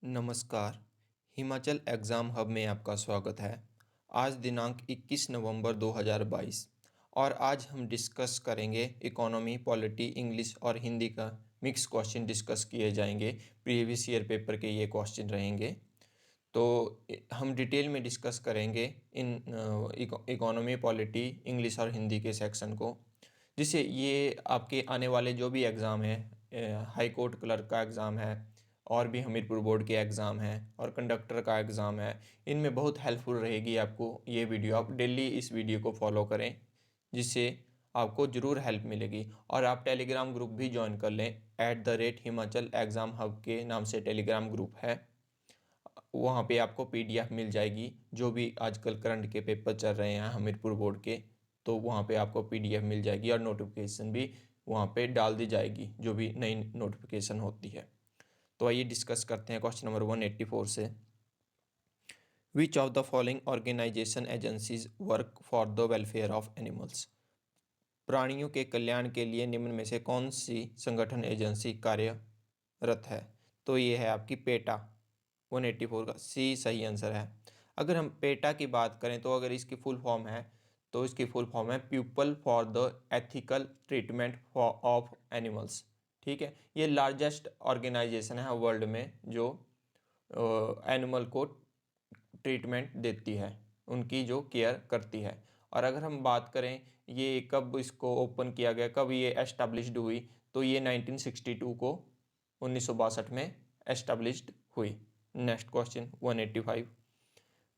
नमस्कार। Himachal exam hub में आपका स्वागत है। आज दिनांक 21 नवंबर 2022 और आज हम डिस्कस करेंगे इकोनॉमी, पॉलिटी, इंग्लिश और हिंदी का मिक्स क्वेश्चन डिस्कस किए जाएंगे। प्रीवियस ईयर पेपर के ये क्वेश्चन रहेंगे। तो हम डिटेल में डिस्कस करेंगे इन इकोनॉमी, पॉलिटी, इंग्लिश और हिंदी के सेक्शन को, जिससे ये आपके आने वाले जो भी एग्ज़ाम है, हाई कोर्ट क्लर्क का एग्ज़ाम है और भी हमीरपुर बोर्ड के एग्ज़ाम हैं और कंडक्टर का एग्ज़ाम है, इनमें बहुत हेल्पफुल रहेगी आपको ये वीडियो। आप डेली इस वीडियो को फॉलो करें, जिससे आपको ज़रूर हेल्प मिलेगी। और आप टेलीग्राम ग्रुप भी ज्वाइन कर लें। @हिमाचल एग्ज़ाम हब के नाम से टेलीग्राम ग्रुप है। वहाँ पे आपको PDF मिल जाएगी, जो भी आजकल करंट के पेपर चल रहे हैं हमीरपुर बोर्ड के, तो वहाँ पे आपको PDF मिल जाएगी और नोटिफिकेशन भी वहाँ पे डाल दी जाएगी, जो भी नई नोटिफिकेशन होती है। तो आइए डिस्कस करते हैं क्वेश्चन नंबर 184 से। Which of the following organisation agencies work for the welfare of animals? प्राणियों के कल्याण के लिए निम्न में से कौन सी संगठन एजेंसी कार्यरत है? तो ये है आपकी पेटा। 184 का सी सही आंसर है। अगर हम पेटा की बात करें तो अगर इसकी फुल फॉर्म है तो इसकी फुल फॉर्म है people for the ethical treatment of animals. ठीक है, ये लार्जेस्ट ऑर्गेनाइजेशन है वर्ल्ड में जो एनिमल को ट्रीटमेंट देती है, उनकी जो केयर करती है। और अगर हम बात करें ये कब इसको ओपन किया गया, कब ये एस्टेब्लिश्ड हुई, तो ये 1962 को 1962 में एस्टेब्लिश्ड हुई। Next question 185।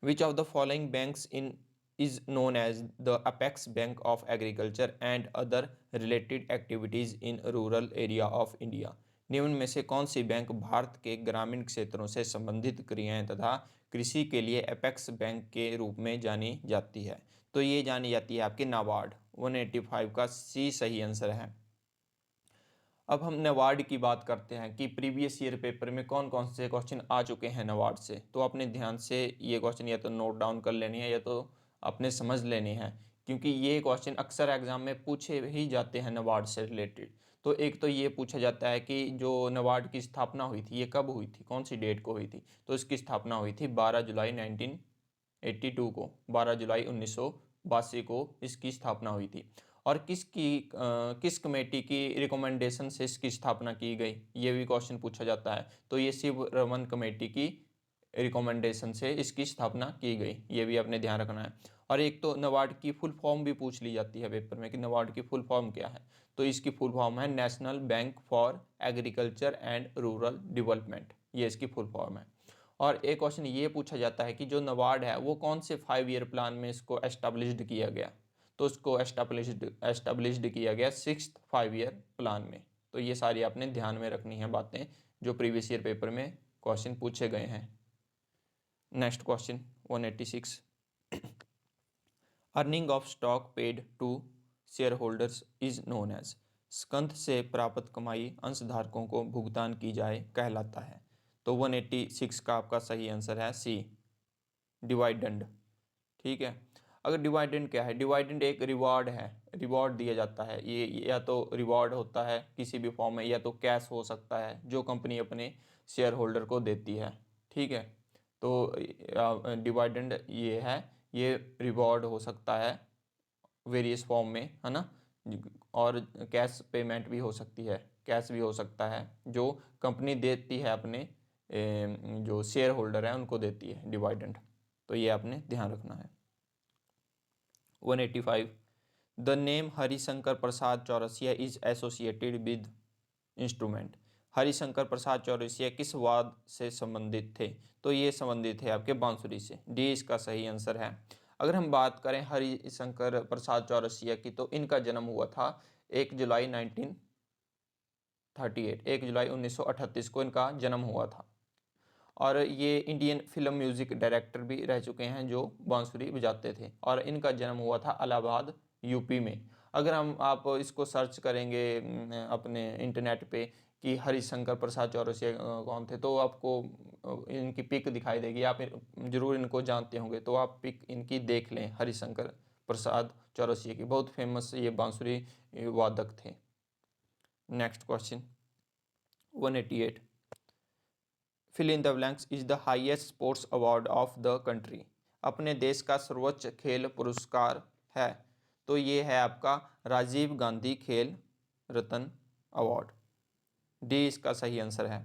Which of the following banks in is known as the apex bank of agriculture and other related activities in rural area of India? निम्न में से कौन सी बैंक भारत के ग्रामीण क्षेत्रों से संबंधित क्रियाएं तथा कृषि के लिए अपेक्स बैंक के रूप में जानी जाती है? तो ये जानी जाती है आपकी नाबार्ड। 185 का सी सही आंसर है। अब हम नाबार्ड की बात करते हैं कि प्रीवियस ईयर पेपर में कौन कौन से क्वेश्चन आ चुके हैं नाबार्ड से। तो अपने ध्यान से ये क्वेश्चन या तो नोट डाउन कर लेनी है या तो अपने समझ लेनी है, क्योंकि ये क्वेश्चन अक्सर एग्जाम में पूछे ही जाते हैं नाबार्ड से रिलेटेड। तो एक तो ये पूछा जाता है कि जो नाबार्ड की स्थापना हुई थी ये कब हुई थी, कौन सी डेट को हुई थी? तो इसकी स्थापना हुई थी 12 जुलाई 1982 को, 12 जुलाई 1982 को इसकी स्थापना हुई थी। और किस कमेटी की रिकमेंडेशन से इसकी स्थापना की गई, ये भी क्वेश्चन पूछा जाता है। तो ये शिव रमन कमेटी की रिकमेंडेशन से इसकी स्थापना की गई, ये भी अपने ध्यान रखना है। और एक तो नाबार्ड की फुल फॉर्म भी पूछ ली जाती है पेपर में कि नाबार्ड की फुल फॉर्म क्या है। तो इसकी फुल फॉर्म है national bank for agriculture and rural development, ये इसकी फुल फॉर्म है। और एक क्वेश्चन ये पूछा जाता है कि जो नाबार्ड है वो कौन से 5 ईयर प्लान में इसको एस्टेब्लिश्ड किया गया? तो इसको एस्टेब्लिश्ड किया गया 6th 5 ईयर प्लान में। तो ये सारी आपने ध्यान में रखनी है बातें जो प्रीवियस ईयर पेपर में क्वेश्चन पूछे गए हैं। Next question 186। Earning of stock paid to share holders is known as? स्कंध से प्राप्त कमाई अंशधारकों को भुगतान की जाए कहलाता है। तो 186 का आपका सही आंसर है सी, डिवाइडेंड। ठीक है, अगर डिवाइडेंड क्या है? डिवाइडेंड एक रिवॉर्ड है, रिवॉर्ड दिया जाता है। ये या तो रिवॉर्ड होता है किसी भी फॉर्म में, या तो कैश हो सकता है जो कंपनी अपने शेयर होल्डर को देती है। ठीक है, तो डिवाइडेंड ये है, ये रिवॉर्ड हो सकता है वेरियस फॉर्म में, है ना। और कैश पेमेंट भी हो सकती है, कैश भी हो सकता है जो कंपनी देती है अपने जो शेयर होल्डर है उनको देती है डिवाइडेंड। तो ये आपने ध्यान रखना है। 185। The name Harishankar Prasad Chaurasia is associated with instrument? Harishankar Prasad Chaurasia किस वाद से संबंधित थे? तो ये संबंधित है आपके बांसुरी से, डी इसका सही आंसर है। अगर हम बात करें हरिशंकर प्रसाद चौरसिया की, तो इनका जन्म हुआ था 1 जुलाई 1938, 1 जुलाई 1938 को इनका जन्म हुआ था। और ये इंडियन फिल्म म्यूजिक डायरेक्टर भी रह चुके हैं जो बांसुरी बजाते थे, और इनका जन्म हुआ था इलाहाबाद यूपी में। अगर हम आप इसको सर्च करेंगे अपने इंटरनेट पे कि हरिशंकर प्रसाद चौरसिया कौन थे, तो आपको इनकी पिक दिखाई देगी। आप जरूर इनको जानते होंगे, तो आप पिक इनकी देख लें। हरिशंकर प्रसाद चौरसिया की बहुत फेमस ये बांसुरी वादक थे। Next question 188। Fill in the blanks is the highest sports award of the country. अपने देश का सर्वोच्च खेल पुरस्कार है, तो ये है आपका राजीव गांधी खेल रत्न अवार्ड। डी इसका सही आंसर है।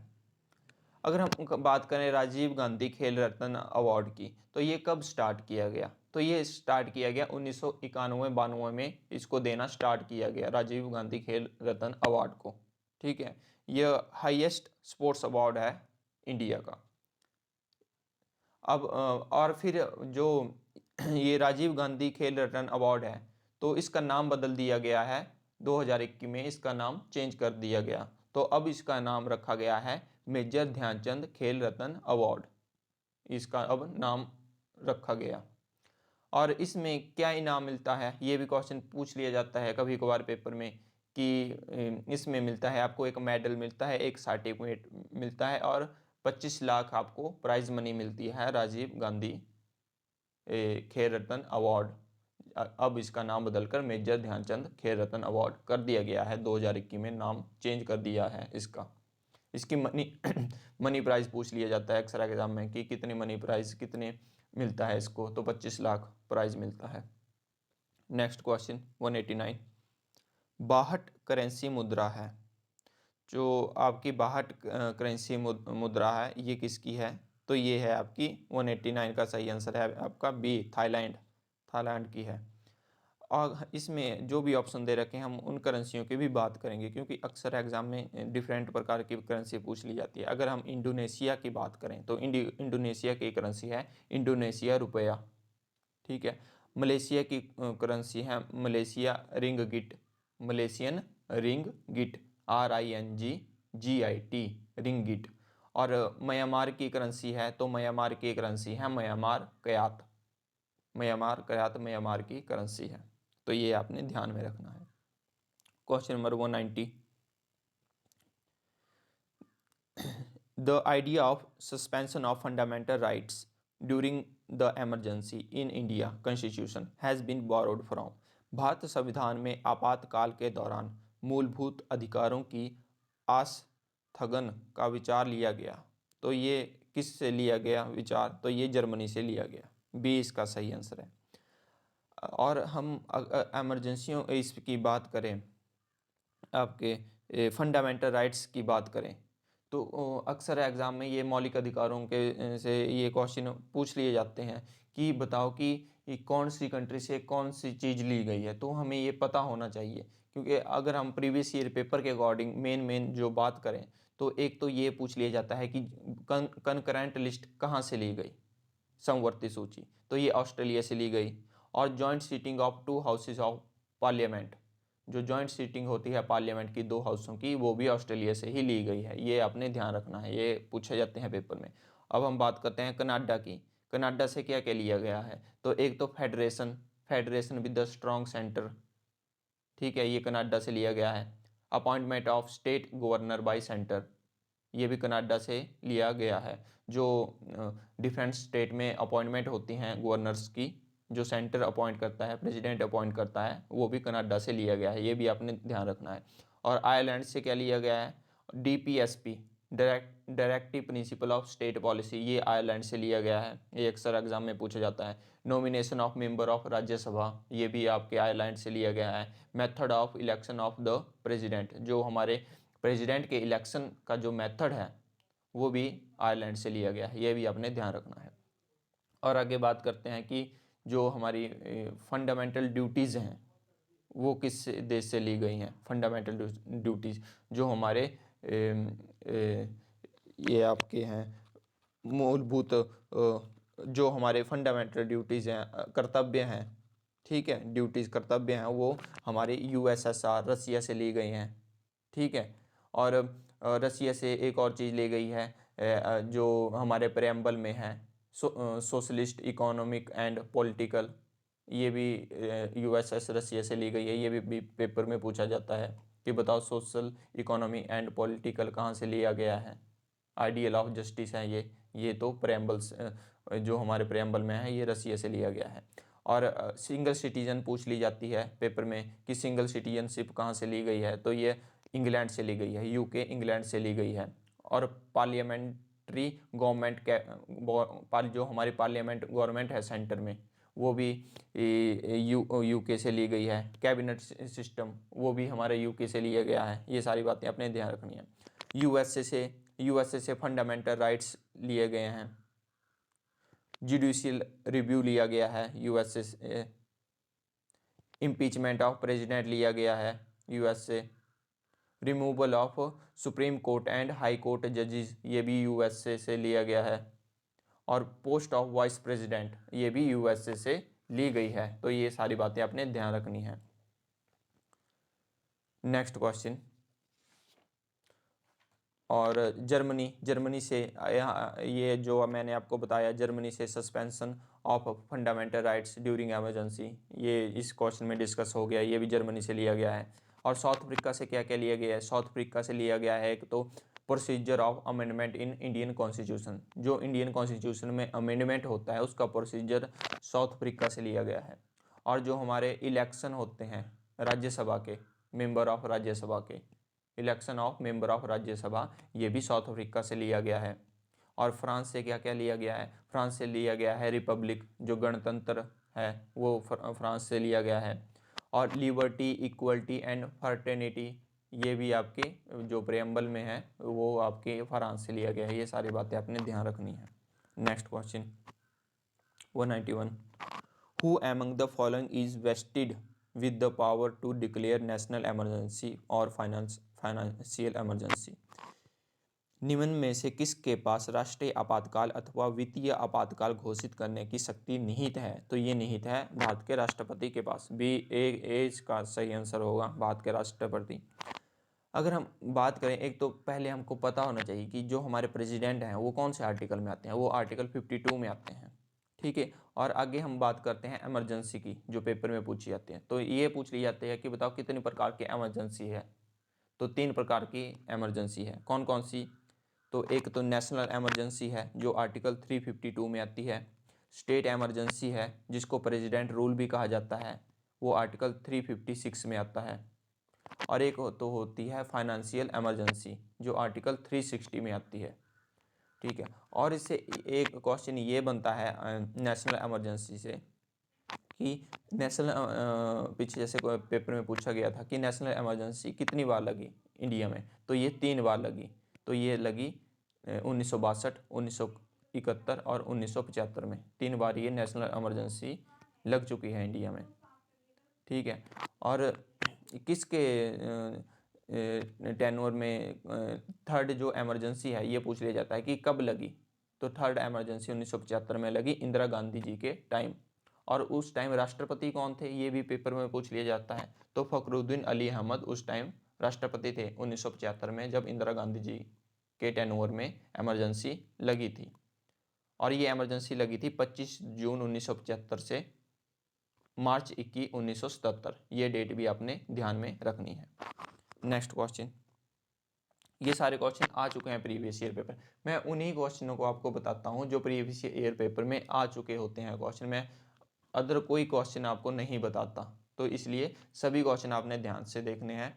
अगर हम बात करें राजीव गांधी खेल रत्न अवार्ड की, तो ये कब स्टार्ट किया गया? तो ये स्टार्ट किया गया 1991-92 में इसको देना स्टार्ट किया गया, राजीव गांधी खेल रत्न अवार्ड को। ठीक है, यह हाईएस्ट स्पोर्ट्स अवार्ड है इंडिया का। अब और फिर जो ये राजीव गांधी खेल रत्न अवार्ड है, तो इसका नाम बदल दिया गया है 2021 में, इसका नाम चेंज कर दिया गया। तो अब इसका नाम रखा गया है मेजर ध्यानचंद खेल रत्न अवार्ड, इसका अब नाम रखा गया। और इसमें क्या इनाम मिलता है, ये भी क्वेश्चन पूछ लिया जाता है कभी कभार पेपर में कि इसमें मिलता है आपको एक मेडल मिलता है, एक सर्टिफिकेट मिलता है और 25 लाख आपको प्राइज मनी मिलती है राजीव गांधी खेल रत्न अवार्ड। अब इसका नाम बदलकर मेजर ध्यानचंद खेल रत्न अवार्ड कर दिया गया है, 2021 में नाम चेंज कर दिया है इसका। इसकी मनी मनी प्राइस पूछ लिया जाता है अक्सर एग्जाम में कि कितने मनी प्राइस कितने मिलता है इसको, तो 25 लाख प्राइज मिलता है। नेक्स्ट क्वेश्चन 189, बाहट करेंसी मुद्रा है, जो आपकी बाहट करेंसी मुद्रा है ये किसकी है? तो ये है आपकी 189 का सही आंसर है आपका बी, थाईलैंड की है। और इसमें जो भी ऑप्शन दे रखे हैं हम उन करेंसियों की भी बात करेंगे, क्योंकि अक्सर एग्जाम में डिफरेंट प्रकार की करेंसी पूछ ली जाती है। अगर हम इंडोनेशिया की बात करें तो इंडोनेशिया की करेंसी है इंडोनेशिया रुपया। ठीक है, मलेशिया की करेंसी है मलेशिया रिंगगिट, मलेशियन रिंगगिट, RINGGIT रिंगगिट। और म्यांमार की करेंसी है तो म्यांमार की करेंसी है म्यांमार कयात, म्यांमार की करेंसी है। तो ये आपने ध्यान में रखना है। Question number 190, the idea of suspension of fundamental rights during the emergency in India constitution has been borrowed from. Bharat संविधान में आपातकाल के दौरान मूलभूत अधिकारों की आस्थगन का विचार लिया गया, तो ये किस से लिया गया विचार? तो ये जर्मनी से लिया गया, बी इसका सही आंसर है। और हम एमरजेंसियों इसकी बात करें, आपके फंडामेंटल राइट्स की बात करें, तो अक्सर एग्ज़ाम में ये मौलिक अधिकारों के से ये क्वेश्चन पूछ लिए जाते हैं कि बताओ कि कौन सी कंट्री से कौन सी चीज़ ली गई है। तो हमें ये पता होना चाहिए, क्योंकि अगर हम प्रीवियस ईयर पेपर के अकॉर्डिंग मेन जो बात करें, तो एक तो ये पूछ लिया जाता है कि कंकरेंट लिस्ट कहाँ से ली गई, समवर्ती सूची, तो ये ऑस्ट्रेलिया से ली गई। और joint sitting of 2 houses of parliament, जो जॉइंट सीटिंग होती है पार्लियामेंट की 2 हाउसों की, वो भी ऑस्ट्रेलिया से ही ली गई है। ये आपने ध्यान रखना है, ये पूछे जाते हैं पेपर में। अब हम बात करते हैं कनाडा की। कनाडा से क्या क्या लिया गया है? तो एक तो federation with the strong centre, ठीक है, ये कनाडा से लिया गया है। Appointment of state governor bye centre, ये भी कनाडा से लिया गया है। जो डिफरेंट स्टेट में अपॉइंटमेंट होती हैं गवर्नर्स की, जो सेंटर अपॉइंट करता है, प्रेसिडेंट अपॉइंट करता है, वो भी कनाडा से लिया गया है, ये भी आपने ध्यान रखना है। और आयरलैंड से क्या लिया गया है? DPSP, directive principle of state policy, ये आयरलैंड से लिया गया है, ये अक्सर एग्जाम में पूछा जाता है। Nomination of member of Rajya Sabha, ये भी आपके आयरलैंड से लिया गया है। Method of election of the president, जो हमारे प्रेसिडेंट के इलेक्शन का जो मेथड है वो भी आयरलैंड से लिया गया है, ये भी आपने ध्यान रखना है। और आगे बात करते हैं कि जो हमारी फंडामेंटल ड्यूटीज़ हैं वो किस देश से ली गई हैं। फंडामेंटल ड्यूटीज़ जो हमारे ये आपके हैं मूलभूत जो हमारे फंडामेंटल ड्यूटीज़ हैं, कर्तव्य हैं, ठीक है, ड्यूटीज़ कर्तव्य हैं, वो हमारे USSR रसिया से ली गई हैं, ठीक है। और रसिया से एक और चीज़ ली गई है जो हमारे प्रेम्बल में है, सोशलिस्ट इकोनॉमिक एंड पॉलिटिकल, ये भी USS रसिया से ली गई है। ये भी पेपर में पूछा जाता है कि बताओ सोशल इकोनॉमी एंड पॉलिटिकल कहाँ से लिया गया है। आइडियल ऑफ जस्टिस है ये तो प्रेम्बल्स जो हमारे प्रेम्बल में है, ये रसिया से लिया गया है। और सिंगल सिटीजन पूछ ली जाती है पेपर में कि सिंगल सिटीजनशिप कहाँ से ली गई है, तो ये इंग्लैंड से ली गई है, UK इंग्लैंड से ली गई है। और सेंट्री गवर्नमेंट जो हमारी पार्लियामेंट गवर्नमेंट है सेंटर में, वो भी यूके से ली गई है। कैबिनेट सिस्टम वो भी हमारे यूके से लिया गया है। ये सारी बातें अपने ध्यान रखनी है। यूएसए से फंडामेंटल राइट्स लिए गए हैं। जुडिशियल रिव्यू लिया गया है यूएसए से। इम्पीचमेंट ऑफ प्रेसिडेंट लिया गया है USA. Removal of supreme court and high court जजेस ये भी यूएसए से लिया गया है। और पोस्ट ऑफ वाइस प्रेसिडेंट ये भी यूएसए से ली गई है। तो ये सारी बातें आपने ध्यान रखनी है। नेक्स्ट क्वेश्चन, और जर्मनी से ये जो मैंने आपको बताया, जर्मनी से suspension of fundamental rights during emergency, ये इस क्वेश्चन में डिस्कस हो गया, ये भी जर्मनी से लिया गया है। और साउथ अफ्रीका से क्या क्या लिया गया है? साउथ अफ्रीका से लिया गया है एक तो procedure of amendment in Indian constitution, जो इंडियन कॉन्स्टिट्यूशन में अमेंडमेंट होता है उसका प्रोसीजर साउथ अफ्रीका से लिया गया है। और जो हमारे इलेक्शन होते हैं राज्यसभा के, मेंबर ऑफ राज्यसभा के, election of member of Rajya Sabha, ये भी साउथ अफ्रीका से लिया गया है। और फ्रांस से क्या क्या लिया गया है? फ्रांस से लिया गया है रिपब्लिक, जो गणतंत्र है वो फ्रांस से लिया गया है। और लिबर्टी, इक्वलिटी एंड फर्टेनिटी ये भी आपके जो प्रेम्बल में है वो आपके फ्रांस से लिया गया है। ये सारी बातें आपने ध्यान रखनी है। Next question 191, who among the following is vested with the power to declare national emergency or financial emergency. निम्न में से किसके पास राष्ट्रीय आपातकाल अथवा वित्तीय आपातकाल घोषित करने की शक्ति निहित है? तो ये निहित है भारत के राष्ट्रपति के पास। बी ए इसका सही आंसर होगा, भारत के राष्ट्रपति। अगर हम बात करें, एक तो पहले हमको पता होना चाहिए कि जो हमारे प्रेसिडेंट हैं वो कौन से आर्टिकल में आते हैं। वो आर्टिकल 52 में आते हैं, ठीक है। और आगे हम बात करते हैं इमरजेंसी की, जो पेपर में पूछी जाती है। तो ये पूछ ली जाती है कि बताओ कितने प्रकार की इमरजेंसी है? तो 3 प्रकार की इमरजेंसी है। कौन कौन सी? तो एक तो नेशनल इमरजेंसी है जो आर्टिकल 352 में आती है। स्टेट इमरजेंसी है जिसको प्रेसिडेंट रूल भी कहा जाता है, वो आर्टिकल 356 में आता है। और एक तो होती है फाइनेंशियल इमरजेंसी जो आर्टिकल 360 में आती है, ठीक है। और इससे एक क्वेश्चन ये बनता है नेशनल इमरजेंसी से कि नेशनल पीछे जैसे पेपर में पूछा गया था कि नेशनल इमरजेंसी कितनी बार लगी इंडिया में? तो ये 3 बार लगी। तो ये लगी 1962, 1971 और 1975 में। 3 बार ये नेशनल इमरजेंसी लग चुकी है इंडिया में, ठीक है। और किसके टेन्योर में थर्ड जो इमरजेंसी है ये पूछ लिया जाता है कि कब लगी? तो थर्ड इमरजेंसी 1975 में लगी इंदिरा गांधी जी के टाइम। और उस टाइम राष्ट्रपति कौन थे ये भी पेपर में पूछ लिया जाता है। तो फखरुद्दीन अली अहमद उस टाइम राष्ट्रपति थे 1975 में, जब इंदिरा गांधी जी के टेन्योर में इमरजेंसी लगी थी। और ये इमरजेंसी लगी थी 25 जून 1975 से मार्च 21, 1977। ये डेट भी आपने ध्यान में रखनी है। नेक्स्ट क्वेश्चन, ये सारे क्वेश्चन आ चुके हैं प्रीवियस ईयर पेपर। मैं उन्हीं क्वेश्चनों को आपको बताता हूँ जो प्रीवियस ईयर पेपर में आ चुके होते हैं क्वेश्चन। में अदर कोई क्वेश्चन आपको नहीं बताता, तो इसलिए सभी क्वेश्चन आपने ध्यान से देखने हैं।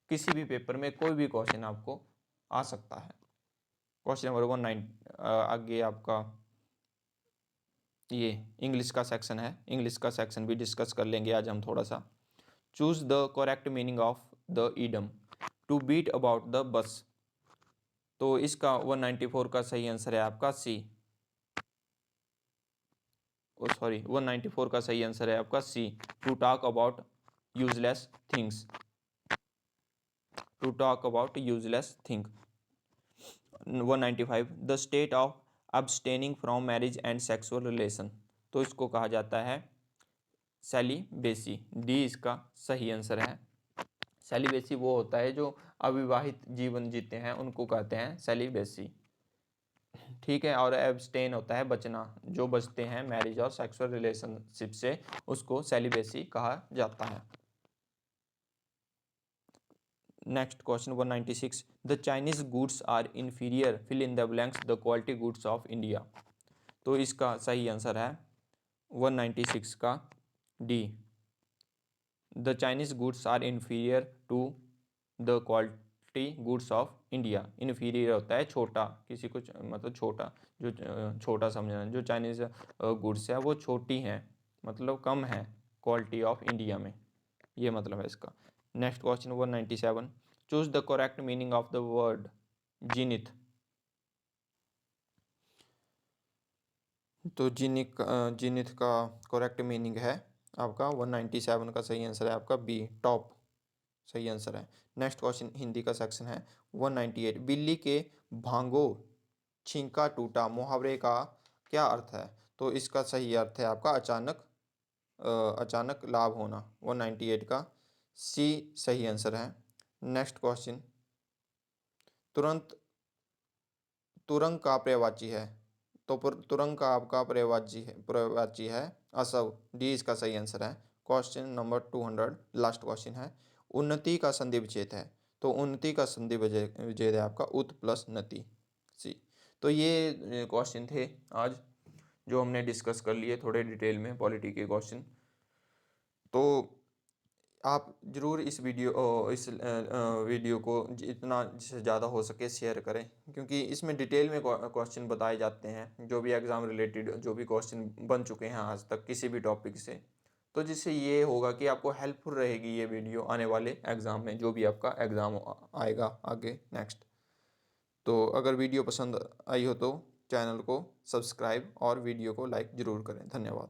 किसी भी पेपर में कोई भी क्वेश्चन आपको आ सकता है। क्वेश्चन नंबर 19 आगे आपका ये इंग्लिश का सेक्शन है। इंग्लिश का सेक्शन भी डिस्कस कर लेंगे आज हम थोड़ा सा। Choose the correct meaning of the idiom to beat about the bush. तो इसका 194 का सही आंसर है आपका सी। सॉरी 194 का सही आंसर है आपका C, to talk about useless things. To talk about useless thing. 195 the state of abstaining from marriage and sexual relation. तो इसको कहा जाता है सेलिबेसी। डी इसका सही आंसर है। सेलिबेसी वो होता है जो अविवाहित जीवन जीते हैं उनको कहते हैं सेलिबेसी, ठीक है। और एब्सटेन होता है बचना, जो बचते हैं मैरिज और सेक्सुअल रिलेशनशिप से उसको सेलिबेसी कहा जाता है। Next question 196 the Chinese goods are inferior fill in the blanks the quality goods of India. तो इसका सही आंसर है 196 का D, the Chinese goods are inferior to the goods of India. Inferior होता है छोटा, किसी को मतलब छोटा, जो छोटा समझना, जो चाइनीज़ गुड्स है वो छोटी हैं, मतलब कम है क्वालिटी ऑफ इंडिया में, ये मतलब है इसका। Next question 197, choose the correct meaning of the word जीनिथ। तो जीनिथ का करेक्ट मीनिंग है आपका 197 का सही आंसर है आपका बी, टॉप, सही आंसर है। नेक्स्ट क्वेश्चन हिंदी का सेक्शन है 198, बिल्ली के भांगो छींका टूटा मुहावरे का क्या अर्थ है? तो इसका सही अर्थ है आपका अचानक लाभ होना। 198 का सी सही आंसर है। नेक्स्ट क्वेश्चन, तुरंत तुरंग का पर्यायवाची है, तो तुरंग का आपका पर्यायवाची है असव, डी इसका सही आंसर है। क्वेश्चन नंबर 200 लास्ट क्वेश्चन है, उन्नति का संधि विच्छेद है, तो उन्नति का संधि विच्छेद है आपका उत प्लस नति, सी। तो ये क्वेश्चन थे आज जो हमने डिस्कस कर लिए थोड़े डिटेल में पॉलिटी के क्वेश्चन। तो आप ज़रूर इस वीडियो को जितना जिससे ज़्यादा हो सके शेयर करें, क्योंकि इसमें डिटेल में क्वेश्चन बताए जाते हैं, जो भी एग्ज़ाम रिलेटेड जो भी क्वेश्चन बन चुके हैं आज तक किसी भी टॉपिक से। तो जिससे ये होगा कि आपको हेल्पफुल रहेगी ये वीडियो आने वाले एग्ज़ाम में, जो भी आपका एग्ज़ाम आएगा आगे नेक्स्ट। तो अगर वीडियो पसंद आई हो तो चैनल को सब्सक्राइब और वीडियो को लाइक ज़रूर करें। धन्यवाद।